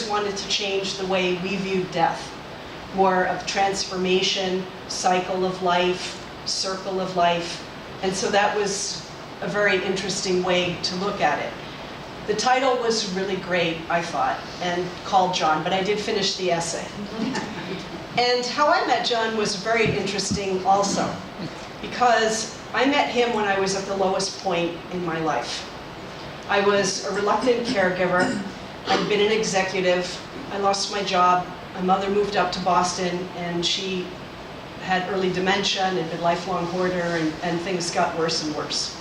wanted to change the way we viewed death, more of transformation, cycle of life, circle of life, and so that was a very interesting way to look at it. The title was really great, I thought, and called John, but I did finish the essay. And how I met John was very interesting also, because I met him when I was at the lowest point in my life. I was a reluctant caregiver. I'd been an executive. I lost my job. My mother moved up to Boston, and she had early dementia and had been a lifelong hoarder, and things got worse and worse.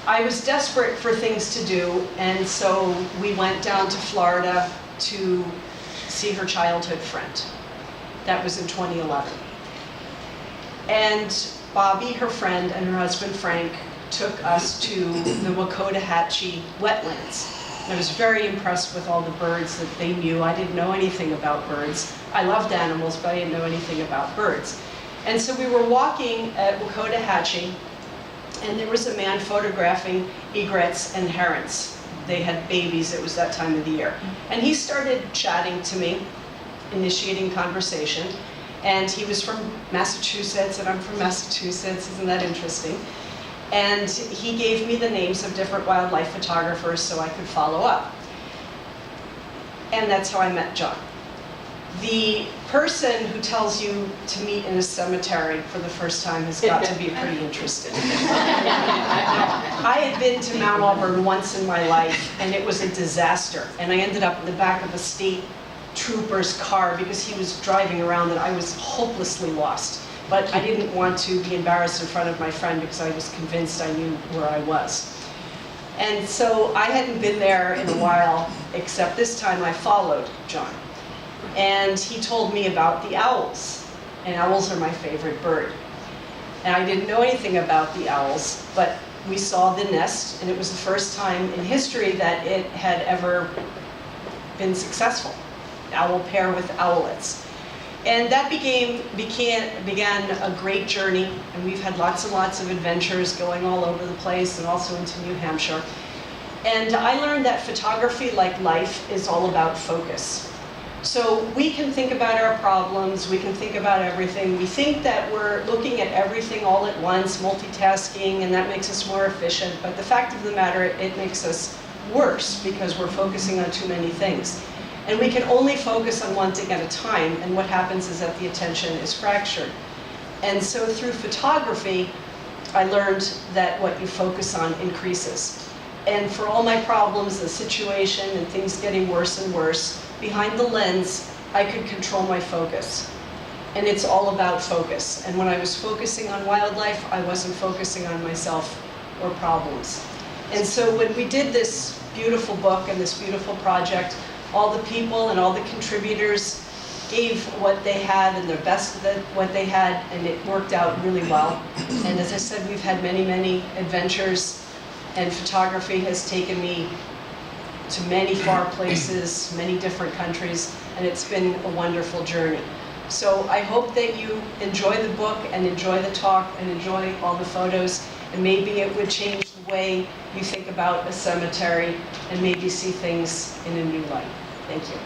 I was desperate for things to do, and so we went down to Florida to see her childhood friend. That was in 2011. And Bobby, her friend, and her husband Frank took us to the Wakota-Hatchie wetlands. And I was very impressed with all the birds that they knew. I didn't know anything about birds. I loved animals, but I didn't know anything about birds. And so we were walking at Wakota-Hatchie, and there was a man photographing egrets and herons. They had babies, it was that time of the year. And he started chatting to me, initiating conversation. And he was from Massachusetts, and I'm from Massachusetts. Isn't that interesting? And he gave me the names of different wildlife photographers so I could follow up. And that's how I met John. The person who tells you to meet in a cemetery for the first time has got to be pretty interesting. I had been to Mount Auburn once in my life, and it was a disaster. And I ended up in the back of a state trooper's car because he was driving around, and I was hopelessly lost. But I didn't want to be embarrassed in front of my friend because I was convinced I knew where I was. And so I hadn't been there in a while, except this time I followed John. And he told me about the owls. And owls are my favorite bird. And I didn't know anything about the owls, but we saw the nest, and it was the first time in history that it had ever been successful. Owl pair with owlets. And that began a great journey, and we've had lots and lots of adventures going all over the place and also into New Hampshire. And I learned that photography, like life, is all about focus. So we can think about our problems, we can think about everything. We think that we're looking at everything all at once, multitasking, and that makes us more efficient. But the fact of the matter, it makes us worse because we're focusing on too many things. And we can only focus on one thing at a time, and what happens is that the attention is fractured. And so through photography, I learned that what you focus on increases. And for all my problems, the situation and things getting worse and worse, behind the lens, I could control my focus. And it's all about focus. And when I was focusing on wildlife, I wasn't focusing on myself or problems. And so when we did this beautiful book and this beautiful project, all the people and all the contributors gave what they had and their best of what they had, and it worked out really well. And as I said, we've had many, many adventures, and photography has taken me to many far places, many different countries, and it's been a wonderful journey. So I hope that you enjoy the book and enjoy the talk and enjoy all the photos, and maybe it would change the way you think about a cemetery and maybe see things in a new light. Thank you.